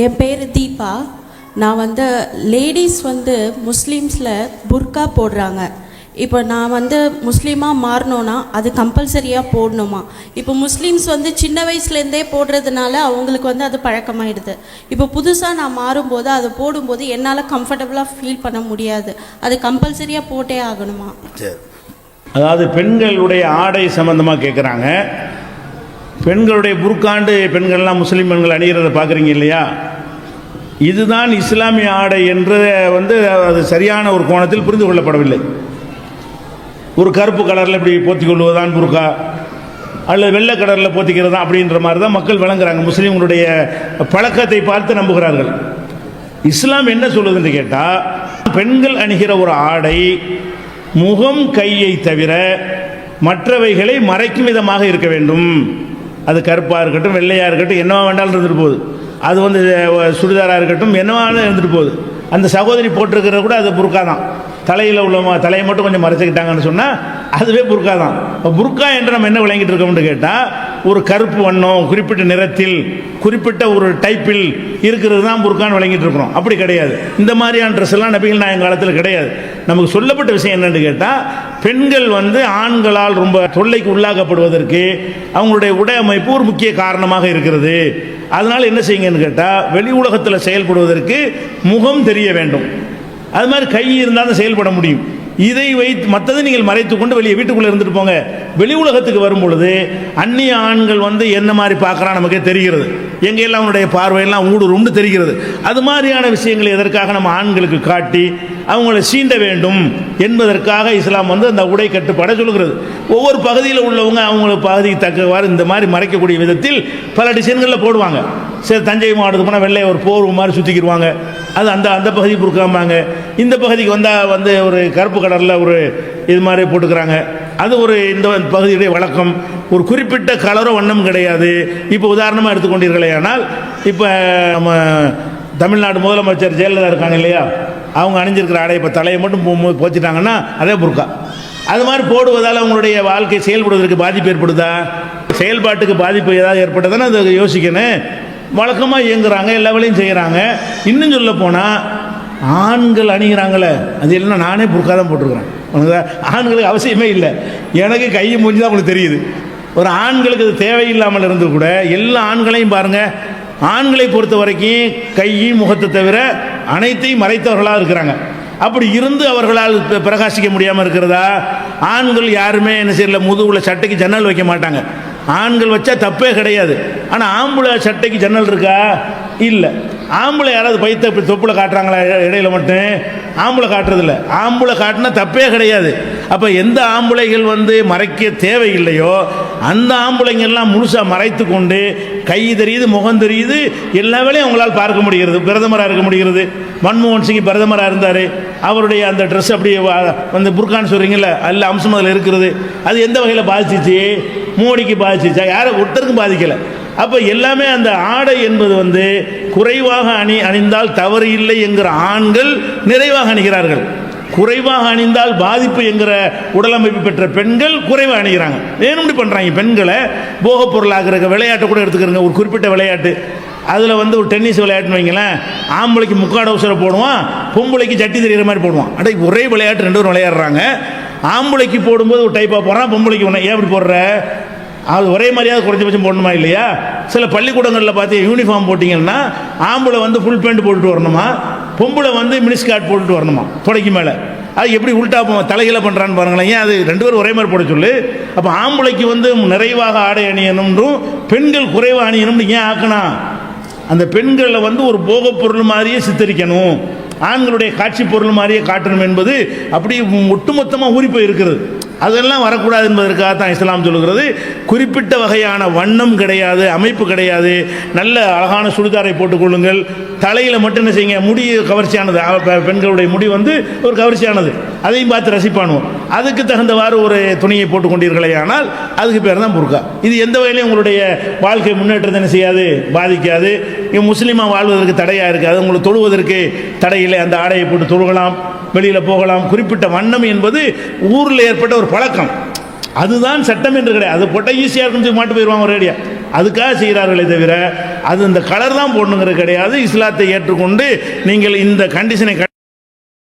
என் பேர் தீபா. நான் லேடிஸ் முஸ்லீம்ஸில் புர்கா போடுறாங்க. இப்போ நான் முஸ்லீமாக மாறணுன்னா அது கம்பல்சரியாக போடணுமா? இப்போ முஸ்லீம்ஸ் சின்ன வயசுலேருந்தே போடுறதுனால அவங்களுக்கு அது பழக்கமாயிடுது. இப்போ புதுசாக நான் மாறும்போது அதை போடும்போது என்னால் கம்ஃபர்டபுளாக ஃபீல் பண்ண முடியாது. அது கம்பல்சரியாக போட்டே ஆகணுமா? அதாவது பெண்களுடைய ஆடை சம்பந்தமாக கேட்குறாங்க. பெண்களுடைய புர்காண்டு பெண்கள்லாம் முஸ்லீம் பெண்கள் அணிகிறத பார்க்குறீங்க இல்லையா? இதுதான் இஸ்லாமிய ஆடை என்று அது சரியான ஒரு கோணத்தில் புரிந்து கொள்ளப்படவில்லை. ஒரு கருப்பு கலரில் இப்படி போத்திக் கொள்வதுதான் புர்கா, அல்லது வெள்ளை கலரில் போத்திக்கிறதா அப்படின்ற மாதிரி தான் மக்கள் விளங்குறாங்க. முஸ்லீம்களுடைய பழக்கத்தை பார்த்து நம்புகிறார்கள். இஸ்லாம் என்ன சொல்லுதுன்னு கேட்டால், பெண்கள் அணிகிற ஒரு ஆடை முகம் கையை தவிர மற்றவைகளை மறைக்கும் விதமாக இருக்க வேண்டும். அது கருப்பாக இருக்கட்டும், வெள்ளையாக இருக்கட்டும், என்னவா வேண்டாலும் இருந்துட்டு போகுது. அது சுடிதாராக இருக்கட்டும், என்னவாலும் இருந்துட்டு போகுது. அந்த சகோதரி போட்டிருக்கிறது கூட அது புர்கா தான். தலையில் உள்ள தலையை மட்டும் கொஞ்சம் மறைச்சிக்கிட்டாங்கன்னு சொன்னால் அதுவே புர்கா தான். இப்போ புர்கா என்று நம்ம என்ன விளங்கிட்டு இருக்கோம்னு கேட்டால், ஒரு கருப்பு வண்ணம், குறிப்பிட்ட நிறத்தில், குறிப்பிட்ட ஒரு டைப்பில் இருக்கிறது தான் புர்கான்னு விளங்கிட்டு இருக்கிறோம். அப்படி கிடையாது. இந்த மாதிரியான ட்ரெஸ் எல்லாம் நபிகள் நாயகம் காலத்தில் கிடையாது. நமக்கு சொல்லப்பட்ட விஷயம் என்னன்னு கேட்டால், பெண்கள் ஆண்களால் ரொம்ப தொல்லைக்கு உள்ளாக்கப்படுவதற்கு அவங்களுடைய உடை அமைப்பு ஒரு முக்கிய காரணமாக இருக்கிறது. அதனால் என்ன செய்யுங்கன்னு கேட்டால், வெளி உலகத்தில் செயல்படுவதற்கு முகம் தெரிய வேண்டும். அது மாதிரி கை இருந்தால் தான் செயல்பட முடியும். இதை வைத்து மற்றதை நீங்கள் மறைத்து கொண்டு வெளியே வீட்டுக்குள்ளே இருந்துட்டு போங்க. வெளி உலகத்துக்கு வரும் பொழுது அந்நிய ஆண்கள் என்ன மாதிரி பார்க்குறான் நமக்கே தெரிகிறது. எங்கெல்லாம் அவனுடைய பார்வையெல்லாம் ஊடுரும்னு தெரிகிறது. அது மாதிரியான விஷயங்களை எதற்காக நம்ம ஆண்களுக்கு காட்டி அவங்கள சீண்ட வேண்டும் என்பதற்காக இஸ்லாம் அந்த உடை கட்டுப்பாடை சொல்கிறது. ஒவ்வொரு பகுதியில் உள்ளவங்க அவங்களுக்கு பகுதிக்கு தக்கவாறு இந்த மாதிரி மறைக்கக்கூடிய விதத்தில் பல டிசைன்களில் போடுவாங்க. சரி, தஞ்சை மாவட்டத்துக்கு போனால் வெள்ளை ஒரு போர்வு மாதிரி சுற்றிக்கிடுவாங்க. அது அந்த அந்த பகுதி கொடுக்காமாங்க. இந்த பகுதிக்கு வந்தால் ஒரு கருப்பு கலரில் ஒரு இது மாதிரி போட்டுக்கிறாங்க. அது இந்த பகுதியுடைய வழக்கம். ஒரு குறிப்பிட்ட கலரோ வண்ணம் கிடையாது. இப்போ உதாரணமாக எடுத்துக்கொண்டீர்களே, ஆனால் இப்போ நம்ம தமிழ்நாடு முதலமைச்சர் ஜெயலலிதா இருக்காங்க இல்லையா, அவங்க அணிஞ்சிருக்கிற ஆடை இப்போ தலையை மட்டும் போச்சிட்டாங்கன்னா அதே புர்கா. அது மாதிரி போடுவதால் அவங்களுடைய வாழ்க்கை செயல்படுவதற்கு பாதிப்பு ஏற்படுதா? செயல்பாட்டுக்கு பாதிப்பு ஏதாவது ஏற்பட்டதானே அதை யோசிக்கணும். வழக்கமாக இயங்குறாங்க, எல்லா வேலையும் செய்கிறாங்க. இன்னும் சொல்ல போனால் ஆண்கள் அணிகிறாங்களே, அது இல்லைன்னா நானே புர்கா தான் போட்டிருக்கிறேன். ஆண்களுக்கு அவசியமே இல்லை. எனக்கு கை மூஞ்சி தான் உங்களுக்கு தெரியுது. ஒரு ஆண்களுக்கு அது தேவையில்லாமல் இருந்து கூட எல்லா ஆண்களையும் பாருங்கள், ஆண்களை பொறுத்த வரைக்கும் கை முகத்தை தவிர அனைத்தையும் மறைத்தவர்களாக இருக்கிறாங்க. அப்படி இருந்து அவர்களால் பிரகாசிக்க முடியாமல் இருக்கிறதா? ஆண்கள் யாருமே என்ன செய்யல, முதுகுல சட்டைக்கு ஜன்னல் வைக்க மாட்டாங்க. ஆண்கள் வச்சா தப்பே கிடையாது. ஆனால் ஆம்பளை சட்டைக்கு ஜன்னல் இருக்கா? இல்லை. ஆம்பளை யாராவது பைத்த இப்படி தொப்புல காட்டுறாங்களா? இடையில மட்டும் ஆம்பளை காட்டுறதில்ல. ஆம்பளை காட்டினா தப்பே கிடையாது. அப்போ எந்த ஆம்பளைகள் மறைக்க தேவையில்லையோ அந்த ஆம்பளைங்கெல்லாம் முழுசாக மறைத்து கொண்டு கை தெரியுது, முகம் தெரியுது, எல்லா வேலையும் அவங்களால் பார்க்க முடிகிறது. பிரதமராக இருக்க முடிகிறது. மன்மோகன் சிங் பிரதமராக இருந்தார். அவருடைய அந்த ட்ரெஸ் அப்படி புர்கான்னு சொல்கிறீங்கல்ல, அல்ல அம்சம் அதில் இருக்கிறது. அது எந்த வகையில் பாதிச்சிச்சு? மோடிக்கு பாதிச்சிச்சா? யாரும் ஒருத்தருக்கும் பாதிக்கலை. அப்போ எல்லாமே அந்த ஆடை என்பது குறைவாக அணிந்தால் தவறு இல்லை என்கிற ஆண்கள் நிறைவாக அணிகிறார்கள். குறைவாக அணிந்தால் பாதிப்பு என்கிற உடலமைப்பு பெற்ற பெண்கள் குறைவாக அணிகிறாங்க. வேணும்னு பண்ணுறாங்க. பெண்களை போகப் பொருளாகிற விளையாட்டை கூட எடுத்துக்கிறங்க. ஒரு குறிப்பிட்ட விளையாட்டு, அதில் ஒரு டென்னிஸ் விளையாட்டுன்னு வைங்களேன், ஆம்பளைக்கு முக்காடு அவசர போடுவான், பொம்பளைக்கு சட்டி தெரிகிற மாதிரி போடுவான். அடே, ஒரே விளையாட்டு ரெண்டு பேரும் விளையாடுறாங்க. ஆம்பளைக்கு போடும்போது ஒரு டைப்பாக போடுறான், பொம்பளைக்கு ஒன்று. ஏன் அப்படி போடுற? அது ஒரே மாதிரியாவது குறைஞ்சபட்சம் போடணுமா இல்லையா? சில பள்ளிக்கூடங்களில் பார்த்து யூனிஃபார்ம் போட்டிங்கன்னா ஆம்பளை ஃபுல் பேண்ட் போட்டுட்டு வரணுமா, பொம்பளை மினிஸ்கார்ட் போட்டுட்டு வரணுமா தொடைக்கு மேலே. அது எப்படி உள்டா தலைகளை பண்ணுறான்னு பாருங்களேன். ஏன் அது ரெண்டு பேரும் ஒரே மாதிரி போட சொல்லு? அப்போ ஆம்பளைக்கு நிறைவாக ஆடை அணியணும்ன்றும் பெண்கள் குறைவாக அணியணும்னு ஏன் ஆக்கணும்? அந்த பெண்களை ஒரு போகப் பொருள் மாதிரியே சித்தரிக்கணும், ஆண்களுடைய காட்சி பொருள் மாதிரியே காட்டணும் என்பது அப்படி ஒட்டுமொத்தமாக ஊறி போய் இருக்கிறது. அதெல்லாம் வரக்கூடாது என்பதற்காக தான் இஸ்லாம் சொல்லுகிறது. குறிப்பிட்ட வகையான வண்ணம் கிடையாது, அமைப்பு கிடையாது. நல்ல அழகான சுடிதாரை போட்டுக்கொள்ளுங்கள். தலையில் மட்டும் என்ன செய்யுங்க, முடி கவர்ச்சியானது. பெண்களுடைய முடி ஒரு கவர்ச்சியானது, அதையும் பார்த்து ரசிப்பானுவோம். அதுக்கு தகுந்தவாறு ஒரு துணியை போட்டுக்கொண்டீர்களே ஆனால் அதுக்கு பேர் தான் புர்கா. இது எந்த வகையிலையும் உங்களுடைய வாழ்க்கை முன்னேற்றத்தை என்ன செய்யாது, பாதிக்காது. முஸ்லீமாக வாழ்வதற்கு தடையாக இருக்காது. உங்களுக்கு தொழுவதற்கு தடையில்லை. அந்த ஆடையை போட்டு தொழுகலாம், வெளியில் போகலாம். குறிப்பிட்ட வண்ணம் என்பது ஊரில் ஏற்பட்ட ஒரு பழக்கம், அதுதான் சட்டம் என்று கிடையாது. அது போட்டால் ஈஸியாக இருக்குன்னு மாட்டு போயிடுவாங்க ஒரு ரேடியா. அதுக்காக செய்கிறார்களே தவிர அது இந்த கலர் தான் போடணுங்கிறது கிடையாது. இஸ்லாத்தை ஏற்றுக்கொண்டு நீங்கள் இந்த கண்டிஷனை